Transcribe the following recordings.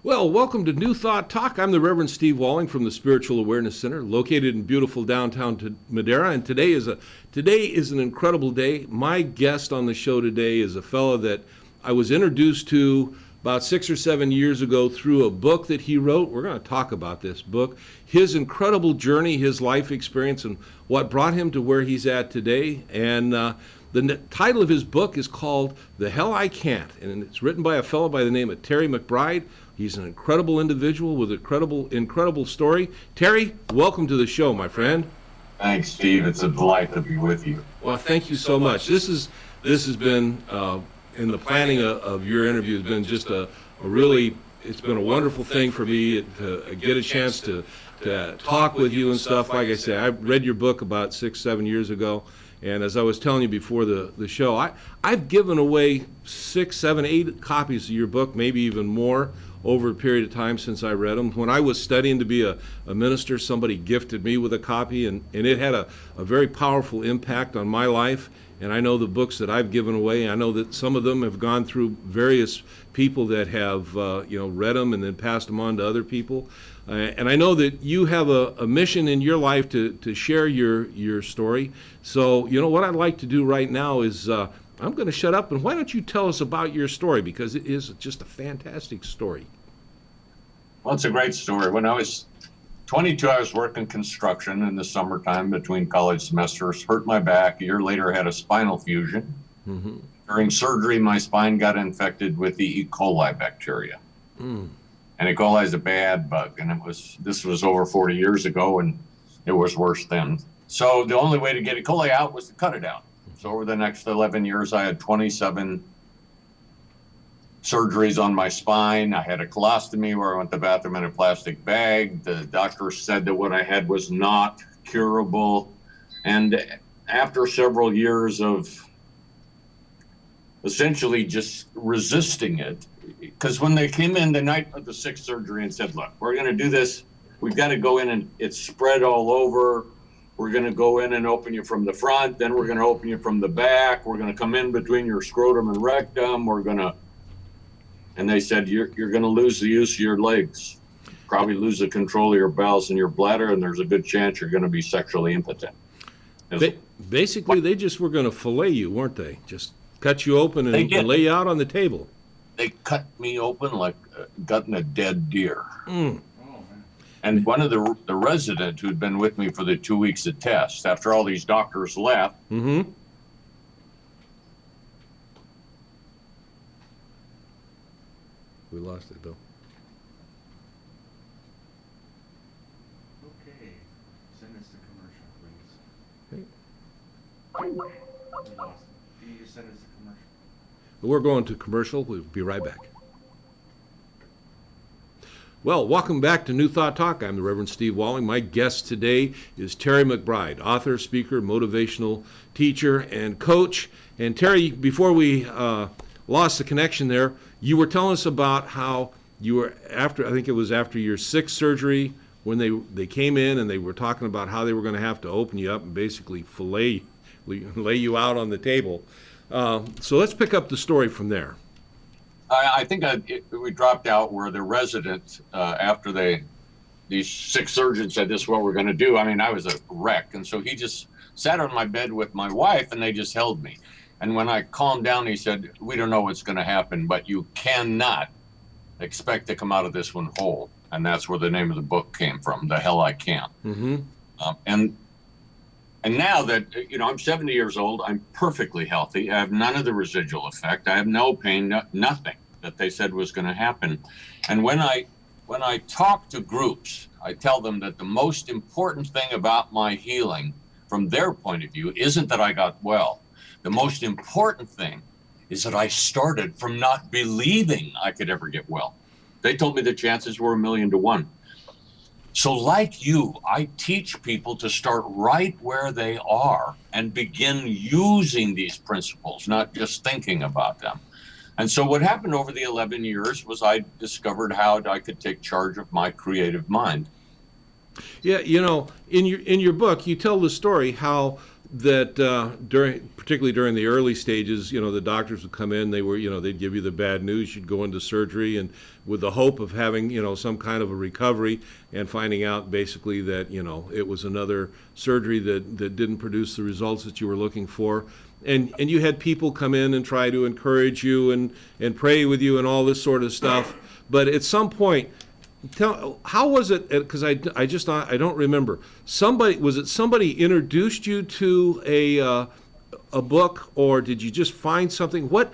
Well, welcome to New Thought Talk. I'm the Reverend Steve Walling from the Spiritual Awareness Center, located in beautiful downtown Madera. And today is an incredible day. My guest on the show today is a fellow that I was introduced to about 6 or 7 years ago through a book that he wrote. We're going to talk about this book, his incredible journey, his life experience, and what brought him to where he's at today. And the title of his book is called The Hell I Can't, and it's written by a fellow by the name of Terry McBride. He's an incredible individual with an incredible story. Terry, welcome to the show, my friend. Thanks, Steve. It's a delight to be with you. Well, thank you so much. This has been, in the planning of your interview, has been just it's been a wonderful thing for me to get a chance to talk with you and stuff. Like I said, I read your book about 6, 7 years ago. And as I was telling you before the show, I've given away 6, 7, 8 copies of your book, maybe even more, over a period of time since I read them. When I was studying to be a minister, somebody gifted me with a copy, and it had a very powerful impact on my life. And I know the books that I've given away, I know that some of them have gone through various people that have read them and then passed them on to other people. And I know that you have a mission in your life to share your story. So, what I'd like to do right now is I'm going to shut up, and why don't you tell us about your story, because it is just a fantastic story. Well, it's a great story. When I was 22, I was working construction in the summertime between college semesters, hurt my back. A year later, had a spinal fusion. Mm-hmm. During surgery, my spine got infected with the E. coli bacteria. Mm. And E. coli is a bad bug, and this was over 40 years ago, and it was worse then. So the only way to get E. coli out was to cut it out. So over the next 11 years, I had 27 surgeries on my spine. I had a colostomy where I went to the bathroom in a plastic bag. The doctor said that what I had was not curable. And after several years of essentially just resisting it, because when they came in the night of the 6th surgery and said, look, we're going to do this, we've got to go in and it's spread all over. We're going to go in and open you from the front, then we're going to open you from the back. We're going to come in between your scrotum and rectum. And they said, you're going to lose the use of your legs, probably lose the control of your bowels and your bladder, and there's a good chance you're going to be sexually impotent. Basically, they just were going to fillet you, weren't they? Just cut you open and lay you out on the table. They cut me open like gutting a dead deer. Mm. And one of the resident who'd been with me for the 2 weeks of tests, after all these doctors left, mm-hmm. We lost it, Bill. Okay, send us the commercial, please. Hey. We lost it. Can you just send us the commercial? We're going to commercial. We'll be right back. Well, welcome back to New Thought Talk. I'm the Reverend Steve Walling. My guest today is Terry McBride, author, speaker, motivational teacher, and coach. And Terry, before we lost the connection there, you were telling us about how you were after your 6th surgery, when they came in and they were talking about how they were going to have to open you up and basically lay you out on the table. So let's pick up the story from there. I think we dropped out where the resident, after these 6 surgeons said this is what we're going to do. I mean, I was a wreck. And so he just sat on my bed with my wife and they just held me. And when I calmed down, he said, we don't know what's going to happen, but you cannot expect to come out of this one whole. And that's where the name of the book came from, The Hell I Can't. Mm-hmm. And now that, I'm 70 years old, I'm perfectly healthy. I have none of the residual effect. I have no pain, nothing that they said was going to happen. And when I when I talk to groups, I tell them that the most important thing about my healing from their point of view isn't that I got well. The most important thing is that I started from not believing I could ever get well. They told me the chances were 1,000,000 to 1. So like you, I teach people to start right where they are and begin using these principles, not just thinking about them. And so what happened over the 11 years was I discovered how I could take charge of my creative mind. Yeah, in your book, you tell the story how that particularly during the early stages, the doctors would come in, they'd give you the bad news, you'd go into surgery, and with the hope of having, some kind of a recovery, and finding out basically that, it was another surgery that didn't produce the results that you were looking for. And you had people come in and try to encourage you and pray with you and all this sort of stuff. But at some point, how was it? Because I don't remember. Somebody introduced you to a book, or did you just find something? What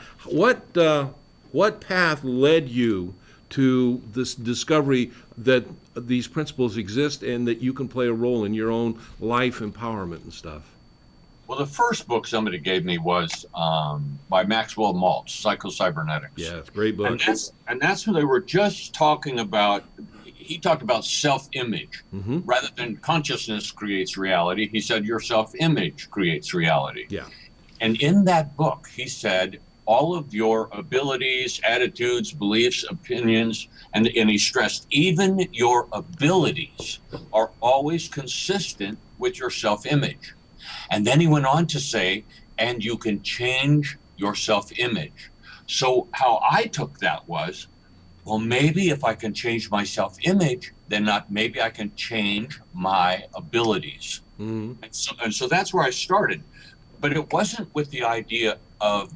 path led you to this discovery that these principles exist and that you can play a role in your own life empowerment and stuff? Well, the first book somebody gave me was by Maxwell Maltz, Psycho-Cybernetics. Yeah, it's a great book. And that's when they were just talking about, he talked about self-image. Mm-hmm. Rather than consciousness creates reality, he said your self-image creates reality. Yeah. And in that book, he said all of your abilities, attitudes, beliefs, opinions, and he stressed even your abilities are always consistent with your self-image. And then he went on to say, and you can change your self-image. So how I took that was, well, maybe if I can change my self-image, then maybe I can change my abilities. Mm-hmm. And so that's where I started. But it wasn't with the idea of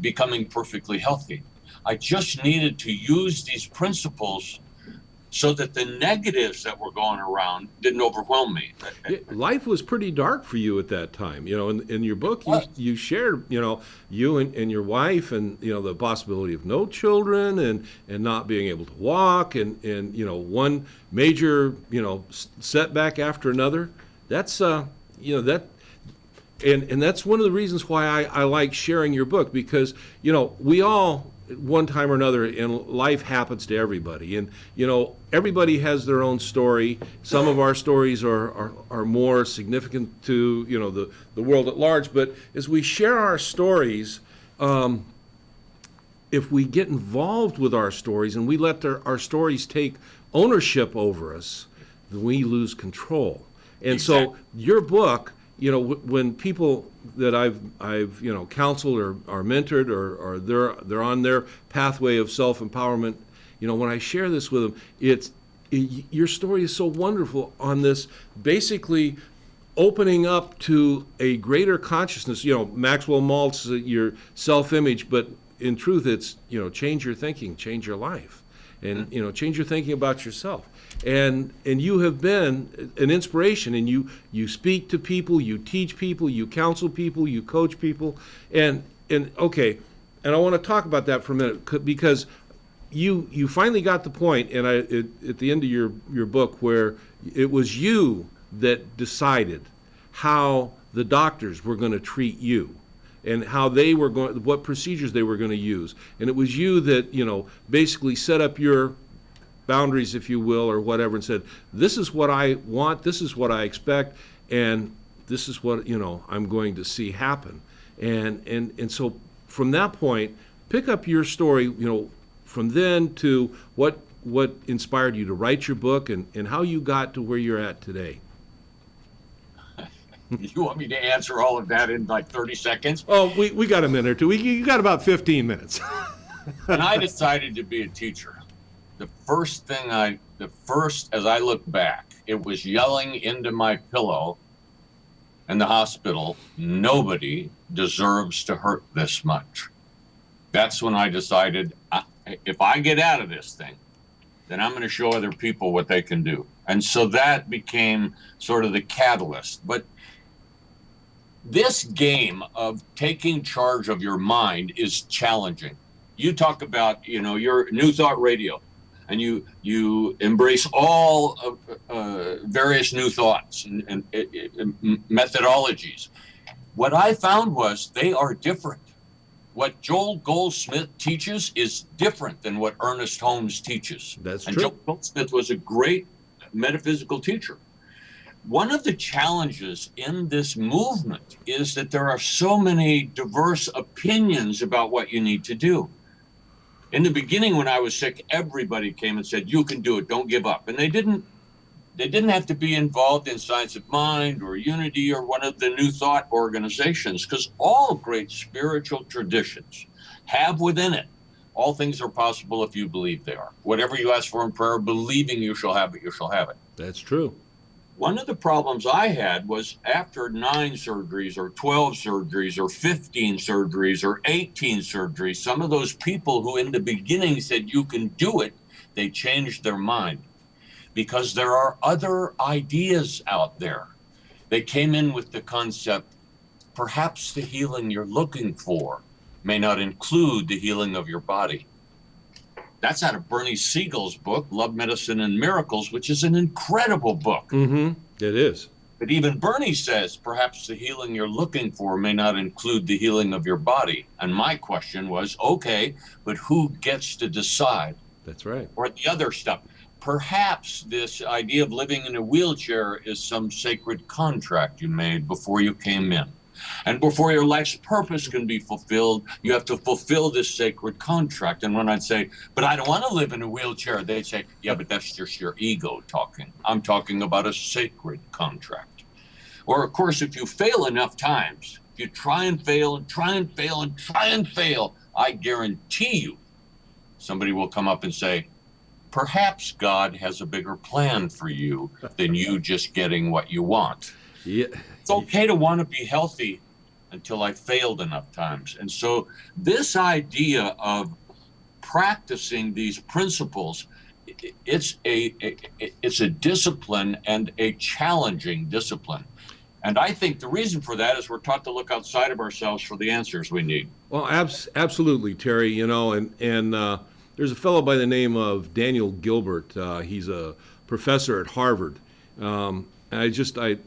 becoming perfectly healthy. I just needed to use these principles so that the negatives that were going around didn't overwhelm me. Life was pretty dark for you at that time. In your book, you shared, you and your wife, and the possibility of no children, and not being able to walk, and one major setback after another. That's that. And that's one of the reasons why I like sharing your book, because we all, one time or another in life, happens to everybody, and everybody has their own story. Some of our stories are more significant to the world at large, but as we share our stories, if we get involved with our stories and we let our stories take ownership over us, then we lose control. And Exactly. So your book, when people that I've counseled or mentored, or they're on their pathway of self-empowerment, when I share this with them, your story is so wonderful on this, basically opening up to a greater consciousness. Maxwell Maltz, your self-image, but in truth, it's change your thinking, change your life, and change your thinking about yourself. And you have been an inspiration, and you speak to people, you teach people, you counsel people, you coach people, and okay, and I want to talk about that for a minute, because you finally got the point, and at the end of your book, where it was you that decided how the doctors were going to treat you, and how what procedures they were going to use, and it was you that basically set up your boundaries, if you will, or whatever, and said, this is what I want, this is what I expect, and this is what I'm going to see happen. And so from that point, pick up your story, from then to what inspired you to write your book, and how you got to where you're at today. You want me to answer all of that in like 30 seconds? Oh, we got a minute or two. You got about 15 minutes. When I decided to be a teacher, the first, as I look back, it was yelling into my pillow in the hospital, nobody deserves to hurt this much. That's when I decided, if I get out of this thing, then I'm going to show other people what they can do. And so that became sort of the catalyst. But this game of taking charge of your mind is challenging. You talk about, your New Thought Radio. and you embrace all various new thoughts and methodologies. What I found was they are different. What Joel Goldsmith teaches is different than what Ernest Holmes teaches. That's and true. Joel Goldsmith was a great metaphysical teacher. One of the challenges in this movement is that there are so many diverse opinions about what you need to do. In the beginning, when I was sick, everybody came and said, "You can do it, don't give up." And they didn't have to be involved in Science of Mind or Unity or one of the New Thought organizations, because all great spiritual traditions have within it, all things are possible if you believe they are. Whatever you ask for in prayer, believing you shall have it, you shall have it. That's true. One of the problems I had was after 9 surgeries or 12 surgeries or 15 surgeries or 18 surgeries, some of those people who in the beginning said you can do it, they changed their mind because there are other ideas out there. They came in with the concept, perhaps the healing you're looking for may not include the healing of your body. That's out of Bernie Siegel's book, Love, Medicine, and Miracles, which is an incredible book. Mm-hmm. It is. But even Bernie says, perhaps the healing you're looking for may not include the healing of your body. And my question was, okay, but who gets to decide? That's right. Or the other stuff. Perhaps this idea of living in a wheelchair is some sacred contract you made before you came in. And before your life's purpose can be fulfilled, you have to fulfill this sacred contract. And when I'd say, but I don't want to live in a wheelchair, they'd say, yeah, but that's just your ego talking. I'm talking about a sacred contract. Or, of course, if you fail enough times, if you try and fail and try and fail and try and fail, I guarantee you somebody will come up and say, perhaps God has a bigger plan for you than you just getting what you want. Yeah. It's okay to want to be healthy until I failed enough times. And so this idea of practicing these principles, it's a discipline and a challenging discipline. And I think the reason for that is we're taught to look outside of ourselves for the answers we need. Well, absolutely, Terry. You know, and there's a fellow by the name of Daniel Gilbert. He's a professor at Harvard. I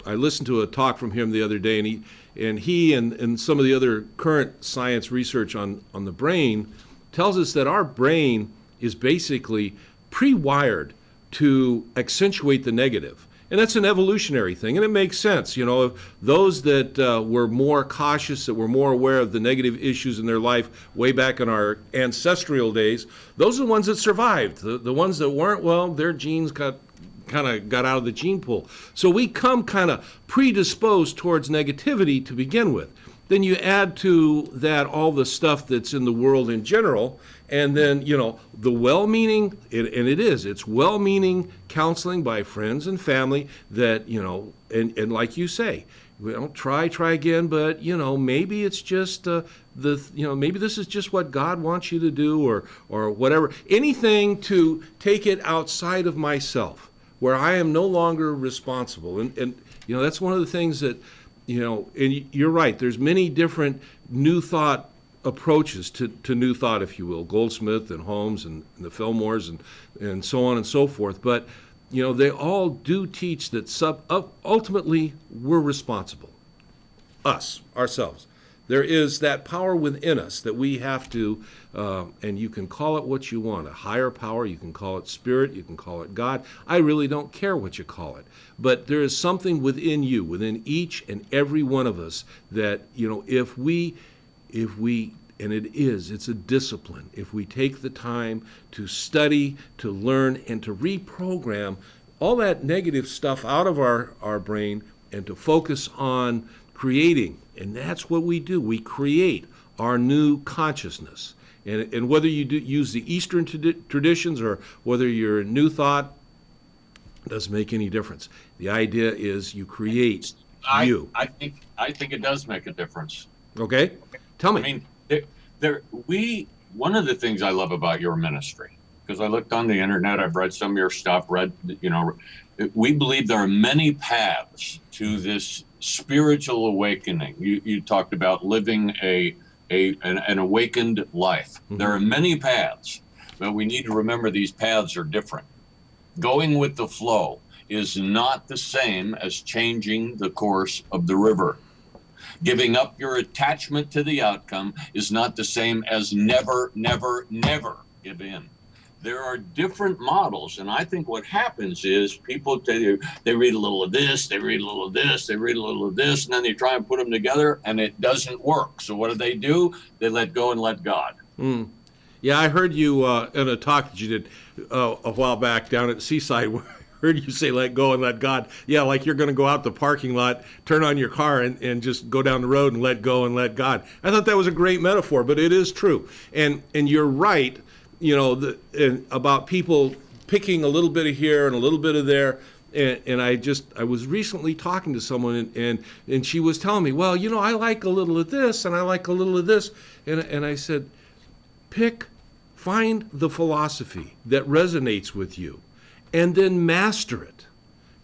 listened to a talk from him the other day, and he and some of the other current science research on the brain tells us that our brain is basically pre-wired to accentuate the negative. And that's an evolutionary thing, and it makes sense. You know, those that were more cautious, that were more aware of the negative issues in their life way back in our ancestral days, those are the ones that survived. The ones that weren't, well, their genes kind of got out of the gene pool. So we come kind of predisposed towards negativity to begin with. Then you add to that all the stuff that's in the world in general, and then, you know, the well-meaning, and it's well-meaning counseling by friends and family that, you know, and like you say, we don't try again, but, you know, maybe it's just maybe this is just what God wants you to do, or whatever. Anything to take it outside of myself, where I am no longer responsible. And you know, that's one of the things that, you know, and you're right, there's many different New Thought approaches to New Thought, if you will, Goldsmith and Holmes and the Fillmores and so on and so forth. But, you know, they all do teach that ultimately we're responsible, ourselves. There is that power within us that we have to, and you can call it what you want, a higher power, you can call it spirit, you can call it God. I really don't care what you call it. But there is something within you, within each and every one of us that, you know, if we, and it's a discipline, if we take the time to study, to learn, and to reprogram all that negative stuff out of our brain and to focus on creating. And that's what we do. We create our new consciousness. And whether you use the Eastern traditions or whether you're New Thought, doesn't make any difference. The idea is you create you. I think it does make a difference. Okay? Tell me. I mean, one of the things I love about your ministry, because I looked on the internet, I've read some of your stuff, we believe there are many paths to this spiritual awakening. You talked about living an awakened life. Mm-hmm. There are many paths, But we need to remember these paths are different. Going with the flow is not the same as changing the course of the river. Giving up your attachment to the outcome is not the same as never, never, never give in. There are different models, and I think what happens is people, they read a little of this, they read a little of this, they read a little of this, and then they try and put them together, and it doesn't work. So what do? They let go and let God. Yeah, I heard you in a talk that you did a while back down at Seaside. Where I heard you say, let go and let God. Yeah, like you're going to go out the parking lot, turn on your car, and just go down the road and let go and let God. I thought that was a great metaphor, but it is true. And you're right, you know, about people picking a little bit of here and a little bit of there. And I was recently talking to someone, and she was telling me, well, you know, I like a little of this, and I like a little of this. And I said, find the philosophy that resonates with you, and then master it.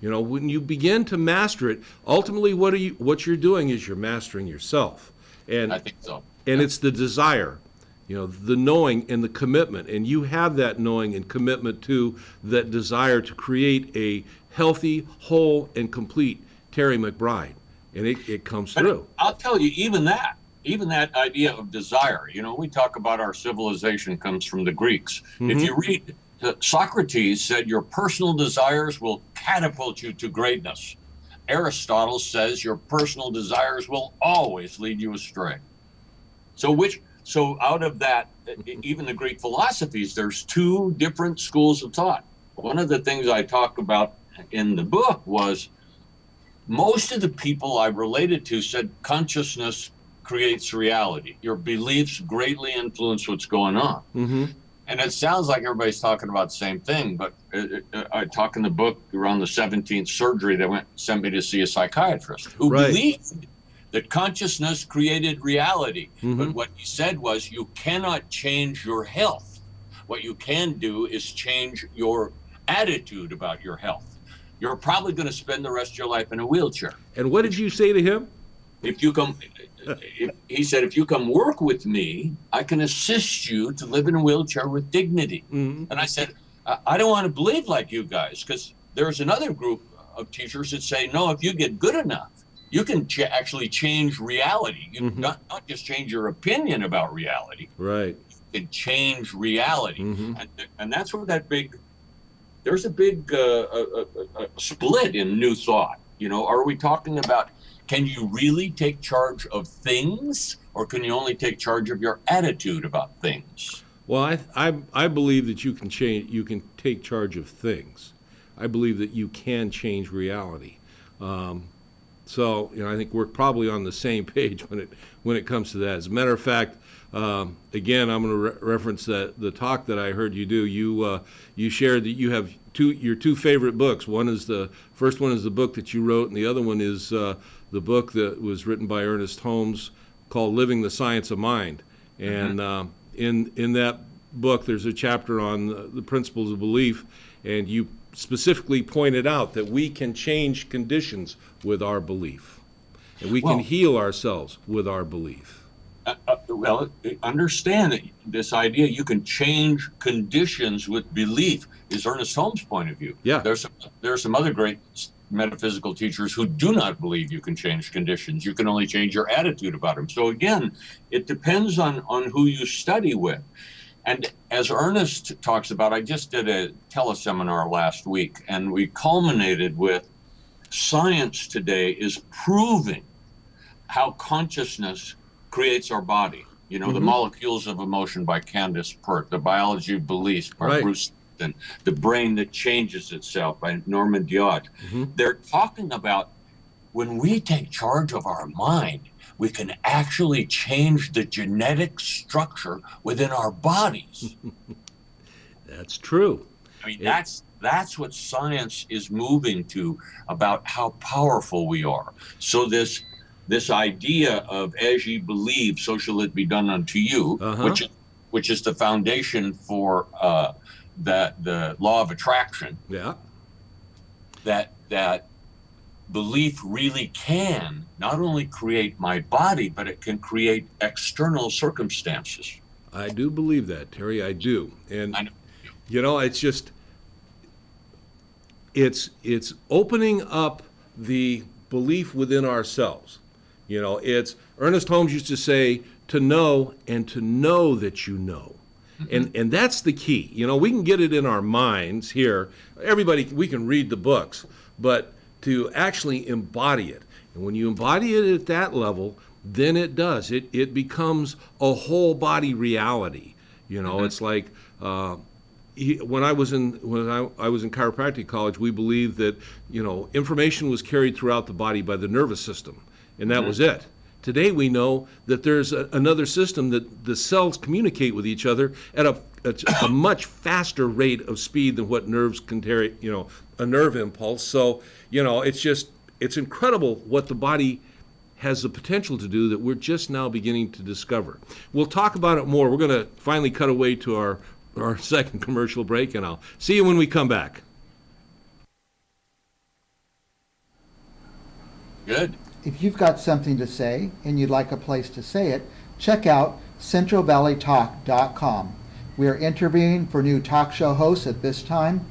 You know, when you begin to master it, ultimately what you're doing is you're mastering yourself. And I think so. And it's the desire, you know, the knowing and the commitment. And you have that knowing and commitment to that desire to create a healthy, whole, and complete Terry McBride. And it comes through. I'll tell you, even that idea of desire, you know, we talk about our civilization comes from the Greeks. If you read, Socrates said your personal desires will catapult you to greatness. Aristotle says your personal desires will always lead you astray. So out of that, even the Greek philosophies, there's two different schools of thought. One of the things I talk about in the book was most of the people I related to said consciousness creates reality. Your beliefs greatly influence what's going on. And it sounds like everybody's talking about the same thing, but I talk in the book around the 17th surgery that sent me to see a psychiatrist who believed that consciousness created reality. But what he said was, you cannot change your health. What you can do is change your attitude about your health. You're probably going to spend the rest of your life in a wheelchair. And what did you say to him? He said, if you come work with me, I can assist you to live in a wheelchair with dignity. And I said, I don't want to believe like you guys, because there's another group of teachers that say, no, if you get good enough, you can actually change reality. You not just change your opinion about reality. Right. You can change reality. And that's where there's a big split in New Thought. You know, are we talking about, can you really take charge of things, or can you only take charge of your attitude about things? Well, I believe that you can take charge of things. I believe that you can change reality. So, you know, I think we're probably on the same page when it comes to that. As a matter of fact, again, I'm going to reference the talk that I heard you do. You shared that you have your two favorite books. First one is the book that you wrote, and the other one is the book that was written by Ernest Holmes called Living the Science of Mind. And in that book, there's a chapter on the principles of belief, and you specifically pointed out that we can change conditions with our belief, and we can heal ourselves with our belief. Understand that this idea you can change conditions with belief is Ernest Holmes' point of view. Yeah. There are some other great metaphysical teachers who do not believe you can change conditions. You can only change your attitude about them. So again, it depends on who you study with. And as Ernest talks about, I just did a teleseminar last week, and we culminated with science today is proving how consciousness creates our body. You know, The Molecules of Emotion by Candace Pert, The Biology of Beliefs by Bruce Lipton, The Brain That Changes Itself by Norman Diod. They're talking about when we take charge of our mind, we can actually change the genetic structure within our bodies. That's true. I mean, that's what science is moving to, about how powerful we are. So this idea of as ye believe, so shall it be done unto you, which is the foundation for the law of attraction. Yeah. That belief really can not only create my body, but it can create external circumstances. I do believe that, Terry. I do. And I know. you know, it's just it's opening up the belief within ourselves. You know, it's Ernest Holmes used to say to know and to know that you know. And that's the key. You know, we can get it in our minds here. Everybody, we can read the books, but to actually embody it. And when you embody it at that level, then it does. It becomes a whole body reality. You know, it's like when I was in chiropractic college, we believed that, you know, information was carried throughout the body by the nervous system, and that was it. Today we know that there's another system that the cells communicate with each other at a much faster rate of speed than what nerves can carry, you know, a nerve impulse. So, you know, it's incredible what the body has the potential to do that we're just now beginning to discover. We'll talk about it more. We're going to finally cut away to our second commercial break, and I'll see you when we come back. Good. If you've got something to say and you'd like a place to say it, check out centralvalleytalk.com. We are interviewing for new talk show hosts at this time.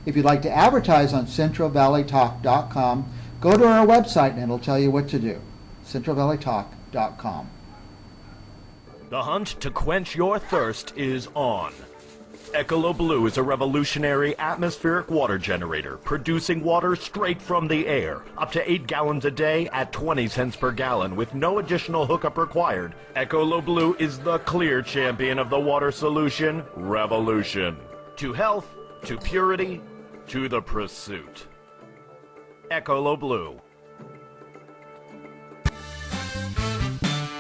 If you'd like to advertise on centralvalleytalk.com, go to our website and it'll tell you what to do. centralvalleytalk.com. The hunt to quench your thirst is on. Ecolo Blue is a revolutionary atmospheric water generator, producing water straight from the air, up to 8 gallons a day at 20 cents per gallon with no additional hookup required. Ecolo Blue is the clear champion of the water solution revolution. To health, to purity, to the pursuit. Ecolo Blue.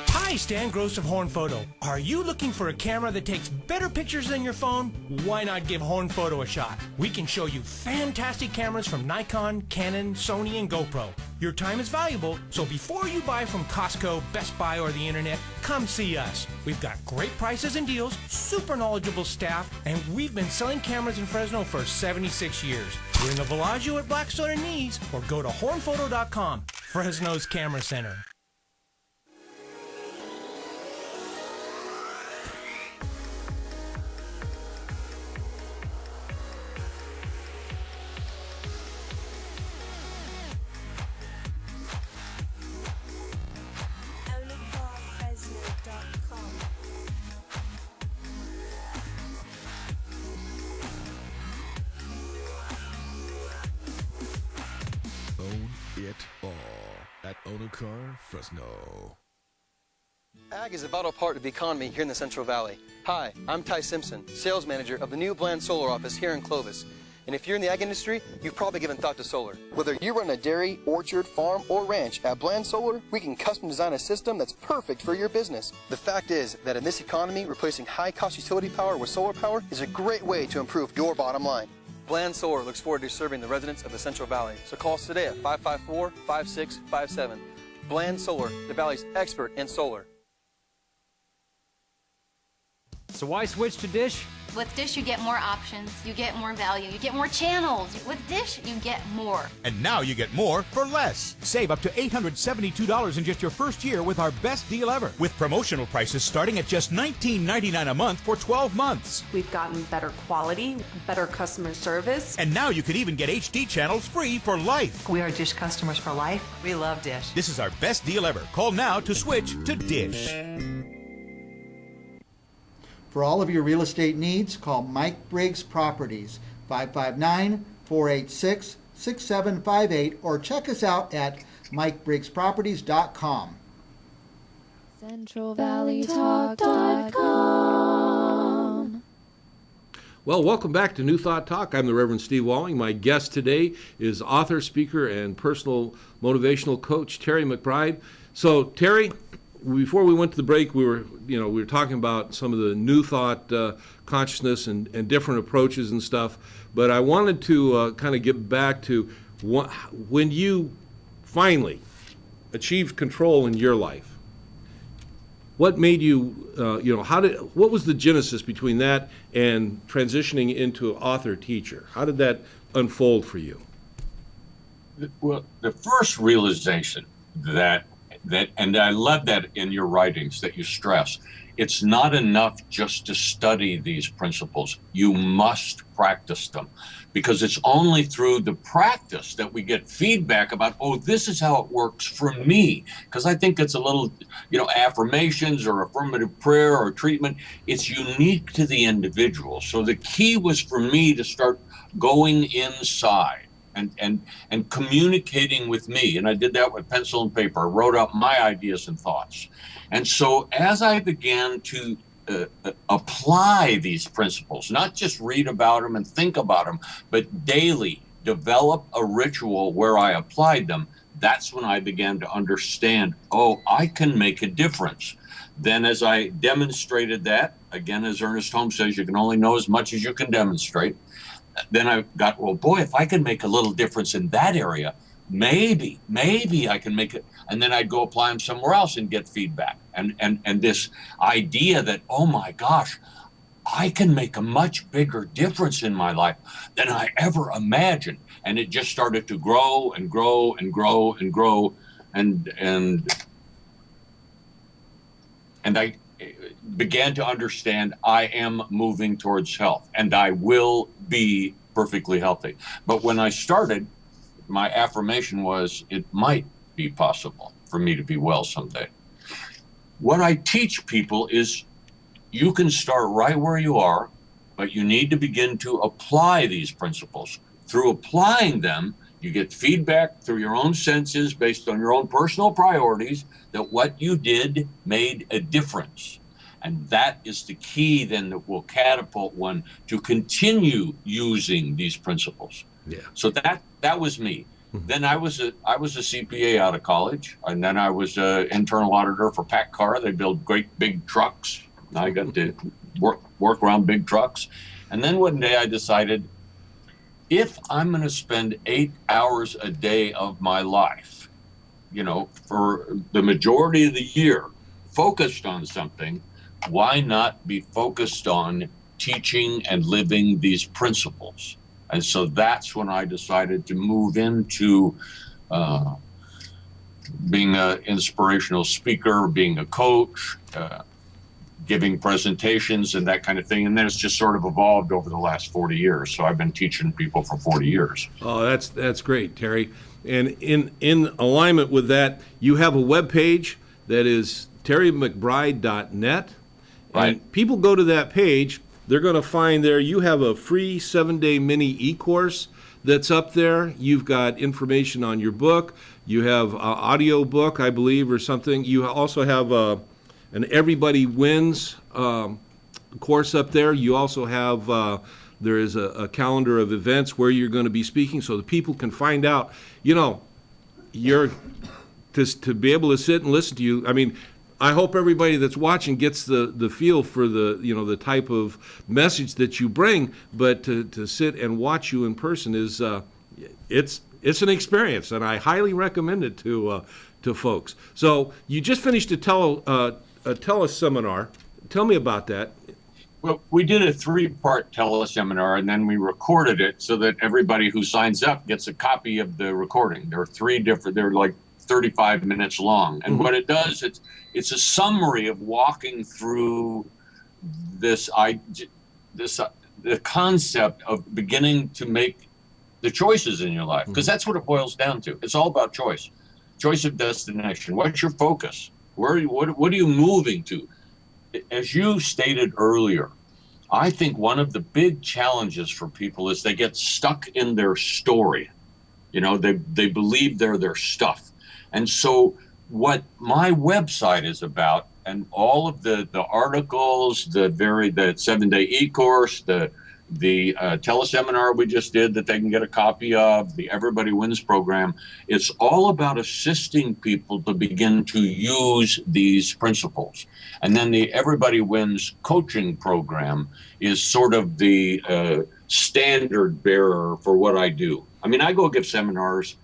Hi, Stan Gross of Horn Photo. Are you looking for a camera that takes better pictures than your phone? Why not give Horn Photo a shot? We can show you fantastic cameras from Nikon, Canon, Sony, and GoPro. Your time is valuable, so before you buy from Costco, Best Buy, or the internet, come see us. We've got great prices and deals, super knowledgeable staff, and we've been selling cameras in Fresno for 76 years. We're in the Villaggio at Blackstone and Nees, or go to hornphoto.com, Fresno's Camera Center. Own it all at Onacar, Fresno. Ag is a vital part of the economy here in the Central Valley. Hi, I'm Ty Simpson, sales manager of the new Bland Solar office here in Clovis. And if you're in the ag industry, you've probably given thought to solar. Whether you run a dairy, orchard, farm, or ranch, at Bland Solar, we can custom design a system that's perfect for your business. The fact is that in this economy, replacing high-cost utility power with solar power is a great way to improve your bottom line. Bland Solar looks forward to serving the residents of the Central Valley. So call us today at 554-5657. Bland Solar, the Valley's expert in solar. So why switch to Dish? With Dish, you get more options, you get more value, you get more channels. With Dish, you get more. And now you get more for less. Save up to $872 in just your first year with our best deal ever. With promotional prices starting at just $19.99 a month for 12 months. We've gotten better quality, better customer service. And now you could even get HD channels free for life. We are Dish customers for life. We love Dish. This is our best deal ever. Call now to switch to Dish. For all of your real estate needs, call Mike Briggs Properties, 559-486-6758, or check us out at MikeBriggsProperties.com. CentralValleyTalk.com. Well, welcome back to New Thought Talk. I'm the Reverend Steve Walling. My guest today is author, speaker, and personal motivational coach Terry McBride. So, Terry, before we went to the break, we were talking about some of the new thought consciousness and different approaches and stuff. But I wanted to kind of get back to when you finally achieved control in your life. What made you, what was the genesis between that and transitioning into author teacher? How did that unfold for you? Well, the first realization that, and I love that in your writings that you stress, It's not enough just to study these principles. You must practice them, because it's only through the practice that we get feedback about, oh, this is how it works for me. Because I think it's a little, affirmations or affirmative prayer or treatment, it's unique to the individual. So the key was for me to start going inside and communicating with me. And I did that with pencil and paper. I wrote out my ideas and thoughts. And so as I began to apply these principles, not just read about them and think about them, but daily develop a ritual where I applied them, that's when I began to understand, oh, I can make a difference. Then as I demonstrated that, again, as Ernest Holmes says, you can only know as much as you can demonstrate. Then I got, well, boy, if I can make a little difference in that area, maybe I can make it. And then I'd go apply them somewhere else and get feedback. And this idea that, oh my gosh, I can make a much bigger difference in my life than I ever imagined. And it just started to grow and grow and grow and grow. And I began to understand I am moving towards health and I will be perfectly healthy. But when I started, my affirmation was, it might be possible for me to be well someday. What I teach people is you can start right where you are, but you need to begin to apply these principles. Through applying them, you get feedback through your own senses based on your own personal priorities that what you did made a difference. And that is the key then that will catapult one to continue using these principles. Yeah. So that was me. Then I was a CPA out of college, and then I was an internal auditor for PACCAR. They build great big trucks. I got to work around big trucks. And then one day I decided, if I'm going to spend 8 hours a day of my life, for the majority of the year, focused on something, why not be focused on teaching and living these principles? And so that's when I decided to move into being an inspirational speaker, being a coach, giving presentations and that kind of thing. And then it's just sort of evolved over the last 40 years. So I've been teaching people for 40 years. Oh, that's great, Terry. And in alignment with that, you have a webpage that is terrymcbride.net. Right. And people go to that page, they're going to find there you have a free 7-day mini e-course that's up there. You've got information on your book. You have an audio book, I believe, or something. You also have an Everybody Wins course up there. You also have there is a calendar of events where you're going to be speaking, so that people can find out. You're to be able to sit and listen to you. I mean, I hope everybody that's watching gets the feel for the type of message that you bring. But to sit and watch you in person is it's an experience, and I highly recommend it to folks. So you just finished a teleseminar. Seminar. Tell me about that. Well, we did a 3-part teleseminar, and then we recorded it so that everybody who signs up gets a copy of the recording. There are they're like 35 minutes long. And what it does, it's a summary of walking through the concept of beginning to make the choices in your life, because that's what it boils down to. It's all about choice of destination. What's your focus? What are you moving to? As you stated earlier, I think one of the big challenges for people is they get stuck in their story. They believe they're their stuff. And so what my website is about, and all of the articles, the 7-day e-course, the teleseminar we just did that they can get a copy of, the Everybody Wins program, it's all about assisting people to begin to use these principles. And then the Everybody Wins coaching program is sort of the standard bearer for what I do. I mean, I go give seminars,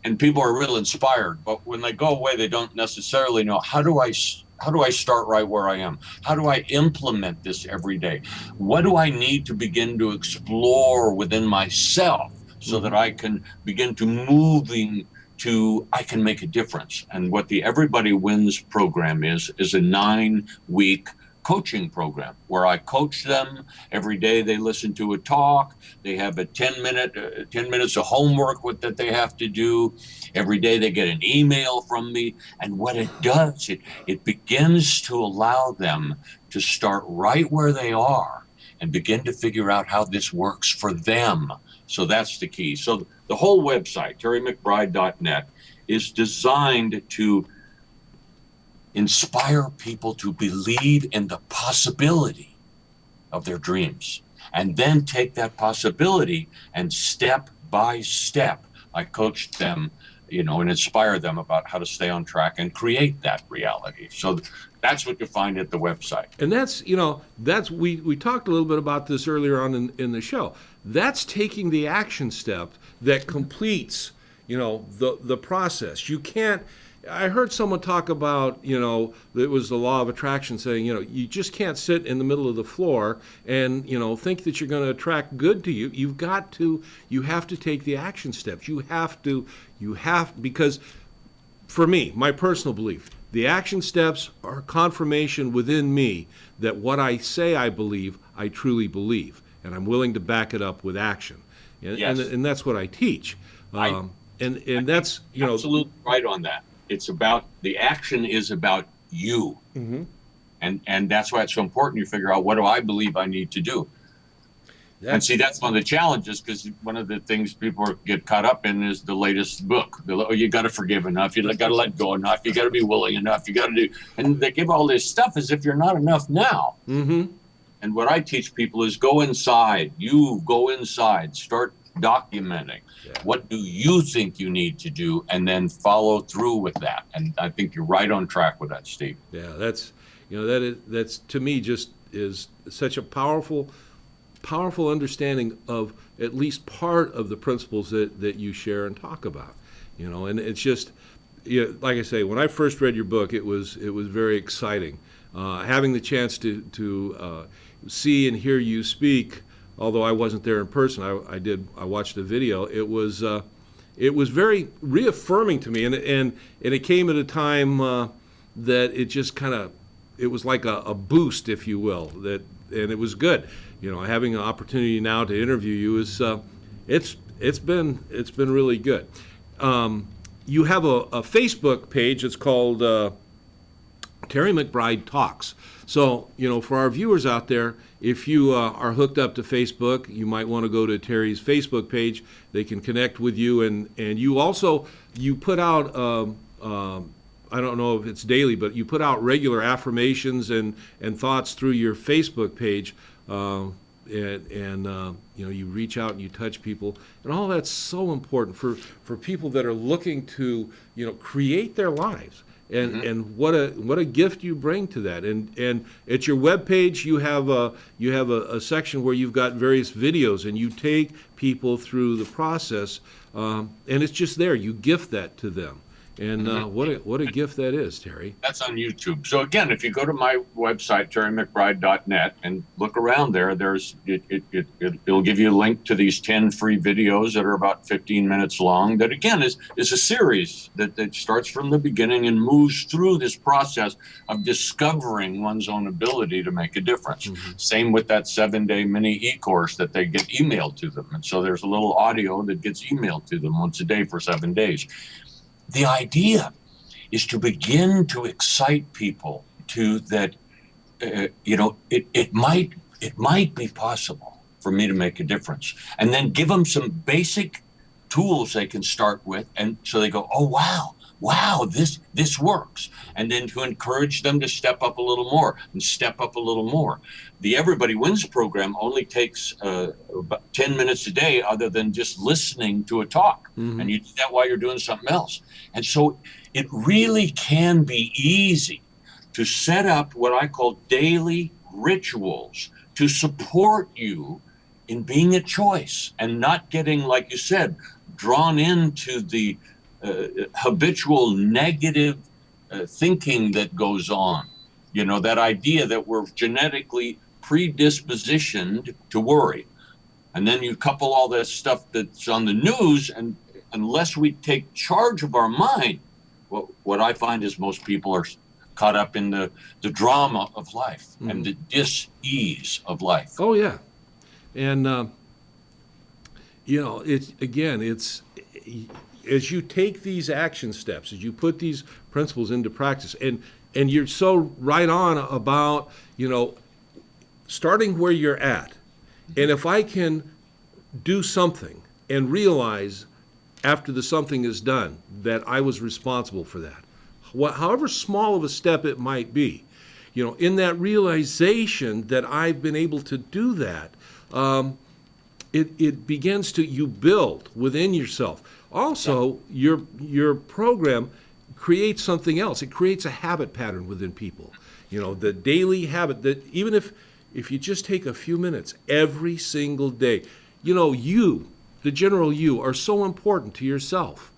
and people are real inspired, but when they go away, they don't necessarily know, how do I start right where I am? How do I implement this every day? What do I need to begin to explore within myself so that I can begin to moving to I can make a difference. And what the Everybody Wins program is a 9-week coaching program where I coach them every day. They listen to a talk. They have a 10 minutes of homework that they have to do. Every day they get an email from me. And what it does, it begins to allow them to start right where they are and begin to figure out how this works for them. So that's the key. So the whole website, terrymcbride.net, is designed to inspire people to believe in the possibility of their dreams, and then take that possibility and step by step, I coach them, and inspire them about how to stay on track and create that reality. So that's what you find at the website. And that's we talked a little bit about this earlier on in the show. That's taking the action step that completes, the process. You can't. I heard someone talk about, it was the law of attraction saying, you just can't sit in the middle of the floor and, think that you're going to attract good to you. You have to take the action steps. Because for me, my personal belief, the action steps are confirmation within me that what I say I believe, I truly believe. And I'm willing to back it up with action. And that's what I teach. And that's, absolutely right on that. It's about, the action is about you. Mm-hmm. And that's why it's so important you figure out, what do I believe I need to do? And see, that's one of the challenges, because one of the things people get caught up in is the latest book. You got to forgive enough. You got to let go enough. You got to be willing enough. You got to do, and they give all this stuff as if you're not enough now. Mm-hmm. And what I teach people is go inside. You go inside, start documenting. Yeah. What do you think you need to do, and then follow through with that. And I think you're right on track with that, Steve. Yeah, that's to me just is such a powerful understanding of at least part of the principles that you share and talk about. And it's just, like I say, when I first read your book, it was very exciting. Having the chance to see and hear you speak, although I wasn't there in person, I watched the video. It was very reaffirming to me, and it came at a time that it just it was like a boost, if you will, and it was good. Having an opportunity now to interview you is it's been really good. You have a Facebook page. It's called Terry McBride Talks. So, for our viewers out there, if you are hooked up to Facebook, you might want to go to Terry's Facebook page. They can connect with you, and you also, you put out, I don't know if it's daily, but you put out regular affirmations and thoughts through your Facebook page, and you reach out and you touch people, and all that's so important for people that are looking to, create their lives. And what a gift you bring to that. And at your webpage, you have a section where you've got various videos, and you take people through the process, and it's just there. You gift that to them. And what a gift that is, Terry. That's on YouTube. So again, if you go to my website, terrymcbride.net, and look around there, it'll give you a link to these 10 free videos that are about 15 minutes long. That again is a series that starts from the beginning and moves through this process of discovering one's own ability to make a difference. Mm-hmm. Same with that 7-day mini e-course that they get emailed to them. And so there's a little audio that gets emailed to them once a day for 7 days. The idea is to begin to excite people to that, it might be possible for me to make a difference, and then give them some basic tools they can start with, and so they go, oh wow, this works, and then to encourage them to step up a little more and step up a little more. The Everybody Wins program only takes about 10 minutes a day, other than just listening to a talk. Mm-hmm. And you do that while you're doing something else. And so it really can be easy to set up what I call daily rituals to support you in being a choice and not getting, like you said, drawn into the habitual negative thinking that goes on. That idea that we're genetically predispositioned to worry. And then you couple all this stuff that's on the news, and unless we take charge of our mind, what I find is most people are caught up in the drama of life and the dis-ease of life. Oh, yeah. And, it's as you take these action steps, as you put these principles into practice, and you're so right on about, starting where you're at. And if I can do something and realize after the something is done that I was responsible for that, however small of a step it might be, in that realization that I've been able to do that, it begins to, you build within yourself. Also, your program creates something else. It creates a habit pattern within people. The daily habit that even if you just take a few minutes every single day, you, the general you, are so important to yourself.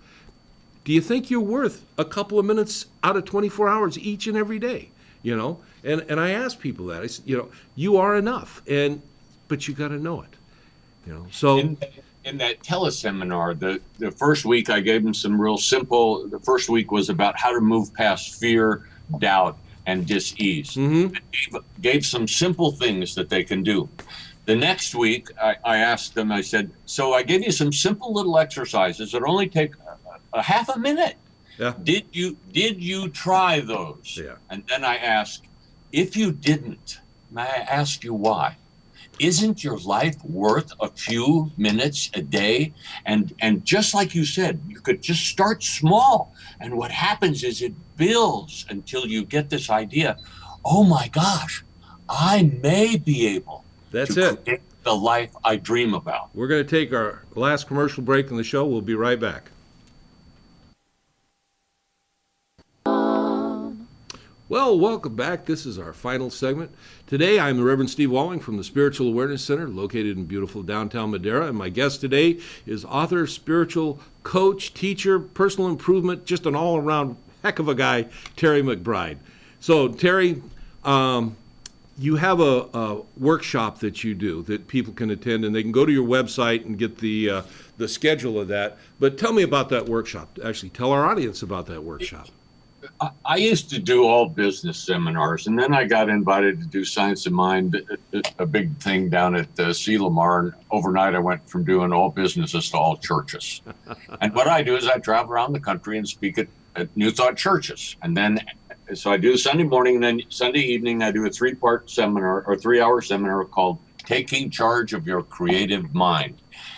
Do you think you're worth a couple of minutes out of 24 hours each and every day? And I ask people that. I said, you are enough, but you got to know it. So in that teleseminar, the first week I gave them some real simple. The first week was about how to move past fear, doubt, and dis-ease. Gave some simple things that they can do. The next week, I asked them, I said, so I gave you some simple little exercises that only take a half a minute. Yeah. Did you try those? Yeah. And then I asked, if you didn't, may I ask you why? Isn't your life worth a few minutes a day? And just like you said, you could just start small. And what happens is it builds until you get this idea, oh my gosh, I may be able to create the life I dream about. We're going to take our last commercial break in the show. We'll be right back. Well, welcome back. This is our final segment. Today, I'm the Reverend Steve Walling from the Spiritual Awareness Center, located in beautiful downtown Madera. And my guest today is author, spiritual coach, teacher, personal improvement, just an all-around heck of a guy, Terry McBride. So, Terry, you have a workshop that you do that people can attend, and they can go to your website and get the schedule of that. But tell me about that workshop. Actually, tell our audience about that workshop. I used to do all business seminars, and then I got invited to do Science of Mind, a big thing down at C. Lamar. And overnight, I went from doing all businesses to all churches. And what I do is I travel around the country and speak at New Thought churches. And then, so I do Sunday morning, and then Sunday evening, I do a 3-part seminar or 3-hour seminar called Taking Charge of Your Creative Mind.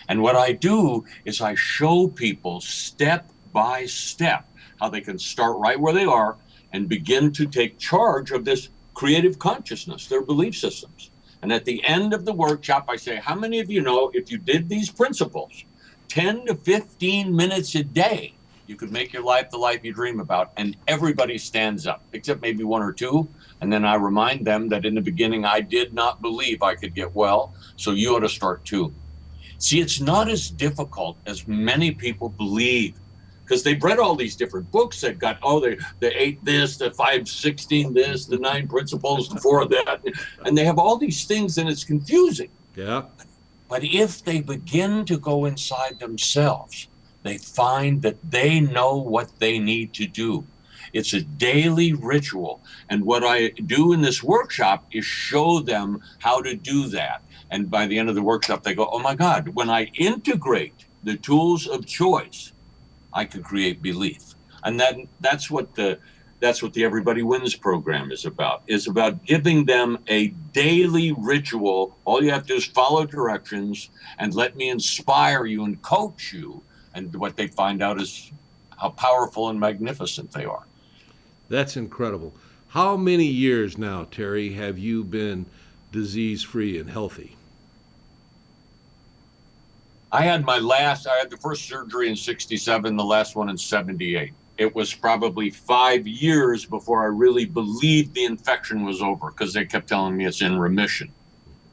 And what I do is I show people step by step how they can start right where they are and begin to take charge of this creative consciousness, their belief systems. And at the end of the workshop, I say, how many of you know if you did these principles 10 to 15 minutes a day, you could make your life the life you dream about? And everybody stands up, except maybe 1 or 2. And then I remind them that in the beginning, I did not believe I could get well, so you ought to start too. See, it's not as difficult as many people believe, because they've read all these different books that got, the 8 this, the 5-16 this, the 9 principles, the 4 that, and they have all these things, and it's confusing. Yeah. But if they begin to go inside themselves, they find that they know what they need to do. It's a daily ritual. And what I do in this workshop is show them how to do that. And by the end of the workshop, they go, oh my God, when I integrate the tools of choice, I could create belief. And that's what the Everybody Wins program is about. It's about giving them a daily ritual. All you have to do is follow directions and let me inspire you and coach you. And what they find out is how powerful and magnificent they are. That's incredible. How many years now, Terry, have you been disease-free and healthy? I had the first surgery in 67, the last one in 78. It was probably 5 years before I really believed the infection was over, because they kept telling me it's in remission.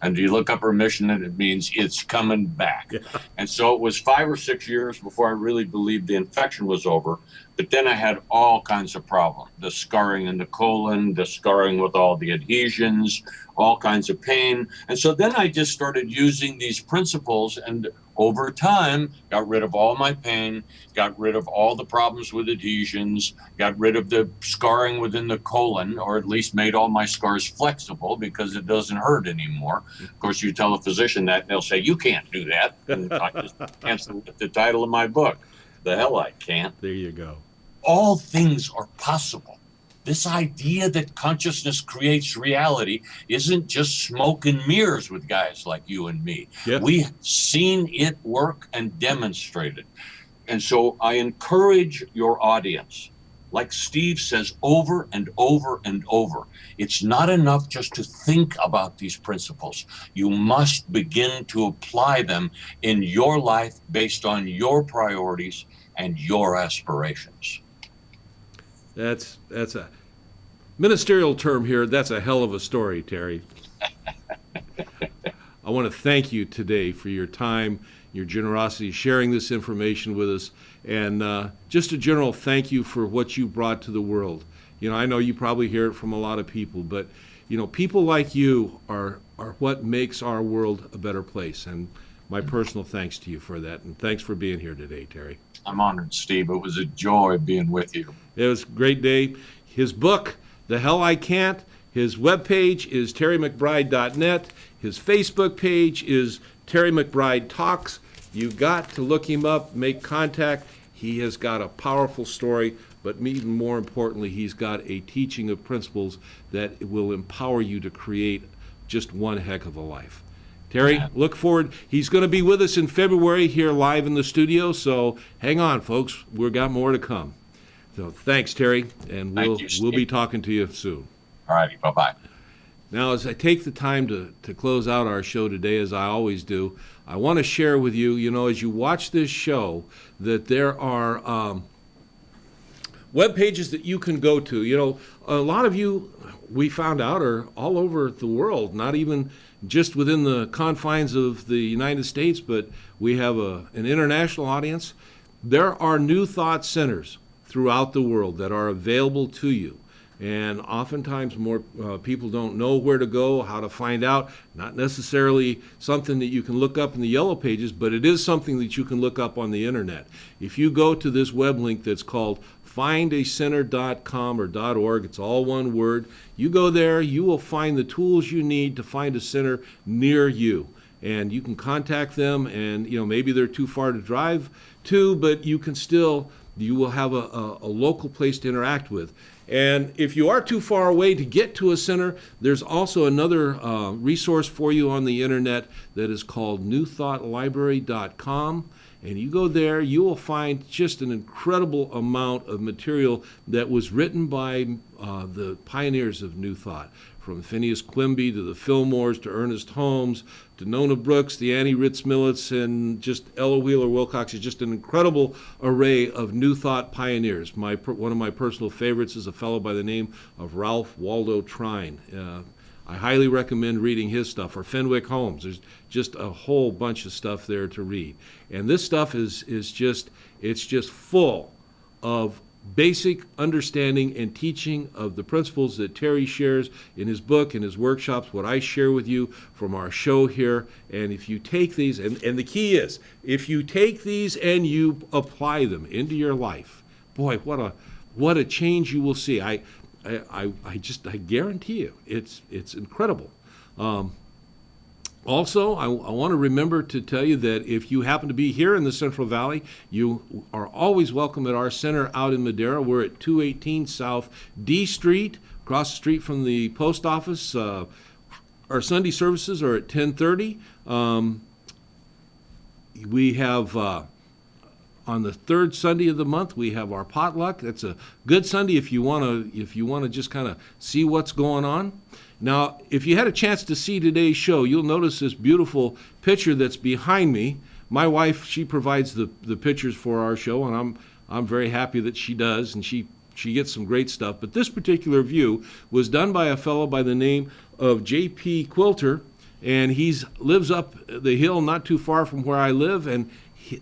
And you look up remission and it means it's coming back. Yeah. And so it was 5 or 6 years before I really believed the infection was over. But then I had all kinds of problems, the scarring in the colon, the scarring with all the adhesions, all kinds of pain. And so then I just started using these principles. And over time, got rid of all my pain, got rid of all the problems with adhesions, got rid of the scarring within the colon, or at least made all my scars flexible because it doesn't hurt anymore. Of course, you tell a physician that, and they'll say, you can't do that. And I just answer with the title of my book. The hell I can't. There you go. All things are possible. This idea that consciousness creates reality isn't just smoke and mirrors with guys like you and me. Yeah. We've seen it work and demonstrated. And so I encourage your audience, like Steve says over and over and over, it's not enough just to think about these principles. You must begin to apply them in your life based on your priorities and your aspirations. That's a ministerial term here. That's a hell of a story, Terry. I want to thank you today for your time, your generosity, sharing this information with us, and just a general thank you for what you brought to the world. You know, I know you probably hear it from a lot of people, but you know, people like you are what makes our world a better place. And my personal thanks to you for that, and thanks for being here today, Terry. I'm honored, Steve. It was a joy being with you. It was a great day. His book, The Hell I Can't, his webpage is terrymcbride.net. His Facebook page is Terry McBride Talks. You've got to look him up, make contact. He has got a powerful story, but even more importantly, he's got a teaching of principles that will empower you to create just one heck of a life. Terry, look forward. He's going to be with us in February here live in the studio, so hang on, folks. We've got more to come. So thanks, Terry, and we'll be talking to you soon. All righty, bye-bye. Now, as I take the time to close out our show today, as I always do, I want to share with you, you know, as you watch this show, that there are web pages that you can go to. You know, a lot of you, we found out, are all over the world, not even just within the confines of the United States, but we have an international audience. There are New Thought centers throughout the world that are available to you. And oftentimes more people don't know where to go, how to find out. Not necessarily something that you can look up in the yellow pages, but it is something that you can look up on the internet. If you go to this web link that's called findacenter.com or .org, it's all one word. You go there, you will find the tools you need to find a center near you. And you can contact them, and you know, maybe they're too far to drive to, but you will have a local place to interact with. And if you are too far away to get to a center, there's also another resource for you on the internet that is called newthoughtlibrary.com. And you go there, you will find just an incredible amount of material that was written by the pioneers of New Thought, from Phineas Quimby to the Fillmores to Ernest Holmes to Nona Brooks, the Annie Ritz Millets, and just Ella Wheeler Wilcox. Is just an incredible array of New Thought pioneers. One of my personal favorites is a fellow by the name of Ralph Waldo Trine. I highly recommend reading his stuff, or Fenwick Holmes. There's just a whole bunch of stuff there to read. And this stuff is just full of basic understanding and teaching of the principles that Terry shares in his book and his workshops, what I share with you from our show here. And if you take these, and the key is, if you take these and you apply them into your life, boy, what a change you will see. I guarantee you, it's incredible. Also, I want to remember to tell you that if you happen to be here in the Central Valley, you are always welcome at our center out in Madera. We're at 218 South D Street, across the street from the post office. Our Sunday services are at 10:30. We have on the third Sunday of the month, we have our potluck. That's a good Sunday if you want to just kind of see what's going on. Now, if you had a chance to see today's show, you'll notice this beautiful picture that's behind me. My wife, she provides the pictures for our show, and I'm very happy that she does, and she gets some great stuff. But this particular view was done by a fellow by the name of J.P. Quilter, and he lives up the hill not too far from where I live, and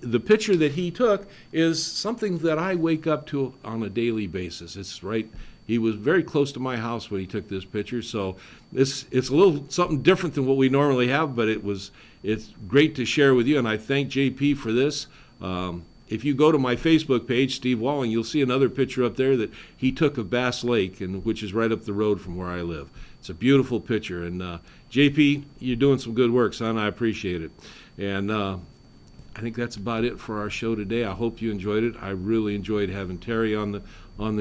the picture that he took is something that I wake up to on a daily basis. It's right He was very close to my house when he took this picture, so it's a little something different than what we normally have, but it's great to share with you, and I thank JP for this. If you go to my Facebook page, Steve Walling, you'll see another picture up there that he took of Bass Lake, which is right up the road from where I live. It's a beautiful picture, and JP, you're doing some good work, son. I appreciate it. And I think that's about it for our show today. I hope you enjoyed it. I really enjoyed having Terry on the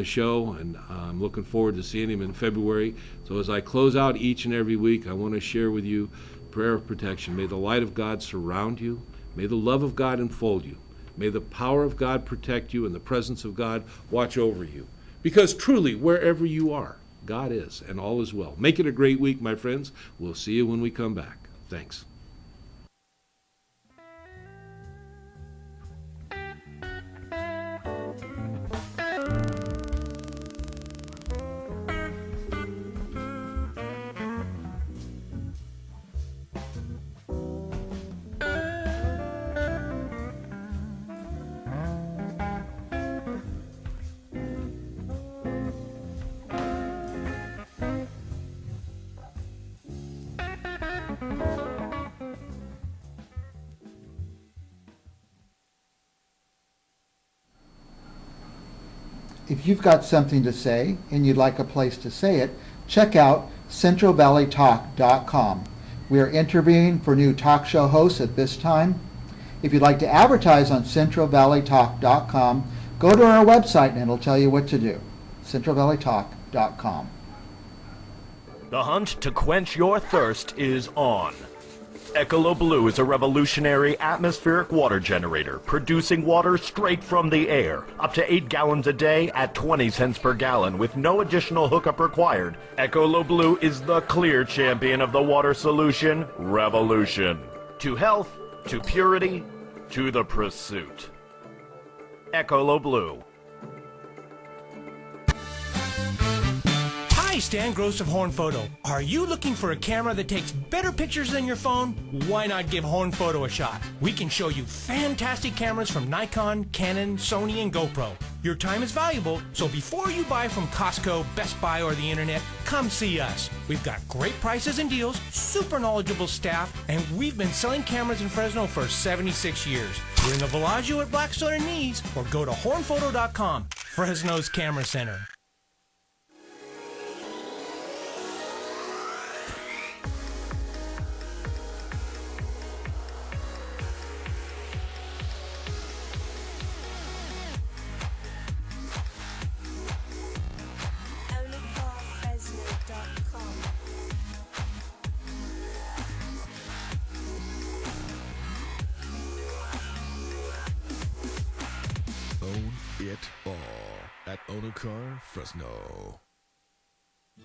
show, and I'm looking forward to seeing him in February. So as I close out each and every week, I want to share with you prayer of protection. May the light of God surround you. May the love of God enfold you. May the power of God protect you and the presence of God watch over you. Because truly, wherever you are, God is, and all is well. Make it a great week, my friends. We'll see you when we come back. Thanks. If you've got something to say and you'd like a place to say it, check out centralvalleytalk.com. We are interviewing for new talk show hosts at this time. If you'd like to advertise on centralvalleytalk.com, go to our website and it'll tell you what to do. centralvalleytalk.com. The hunt to quench your thirst is on. Ecolo Blue is a revolutionary atmospheric water generator, producing water straight from the air, up to 8 gallons a day at 20 cents per gallon with no additional hookup required. Ecolo Blue is the clear champion of the water solution revolution. To health, to purity, to the pursuit. Ecolo Blue. Hi, Stan Gross of Horn Photo. Are you looking for a camera that takes better pictures than your phone? Why not give Horn Photo a shot? We can show you fantastic cameras from Nikon, Canon, Sony, and GoPro. Your time is valuable, so before you buy from Costco, Best Buy, or the internet, come see us. We've got great prices and deals, super knowledgeable staff, and we've been selling cameras in Fresno for 76 years. We're in the Villaggio at Blackstone and Nees, or go to hornphoto.com, Fresno's Camera Center. Own it all at Onacar, Fresno.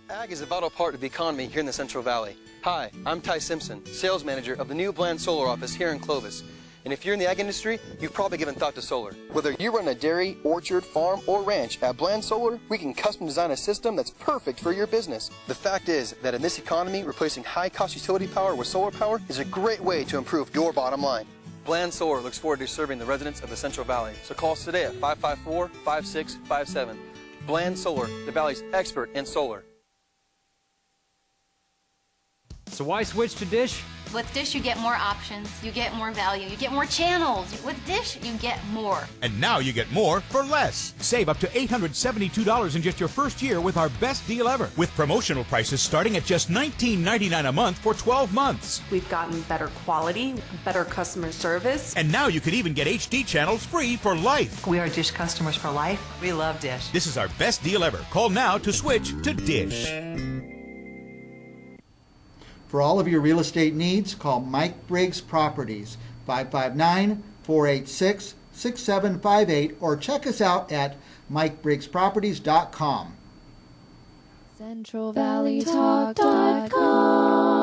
Ag is a vital part of the economy here in the Central Valley. Hi, I'm Ty Simpson, sales manager of the new Bland Solar office here in Clovis. And if you're in the ag industry, you've probably given thought to solar. Whether you run a dairy, orchard, farm, or ranch, at Bland Solar, we can custom design a system that's perfect for your business. The fact is that in this economy, replacing high-cost utility power with solar power is a great way to improve your bottom line. Bland Solar looks forward to serving the residents of the Central Valley. So call us today at 554-5657. Bland Solar, the Valley's expert in solar. So why switch to Dish? With Dish, you get more options, you get more value, you get more channels. With Dish, you get more. And now you get more for less. Save up to $872 in just your first year with our best deal ever. With promotional prices starting at just $19.99 a month for 12 months. We've gotten better quality, better customer service. And now you can even get HD channels free for life. We are Dish customers for life. We love Dish. This is our best deal ever. Call now to switch to Dish. For all of your real estate needs, call Mike Briggs Properties, 559-486-6758, or check us out at MikeBriggsProperties.com. CentralValleyTalk.com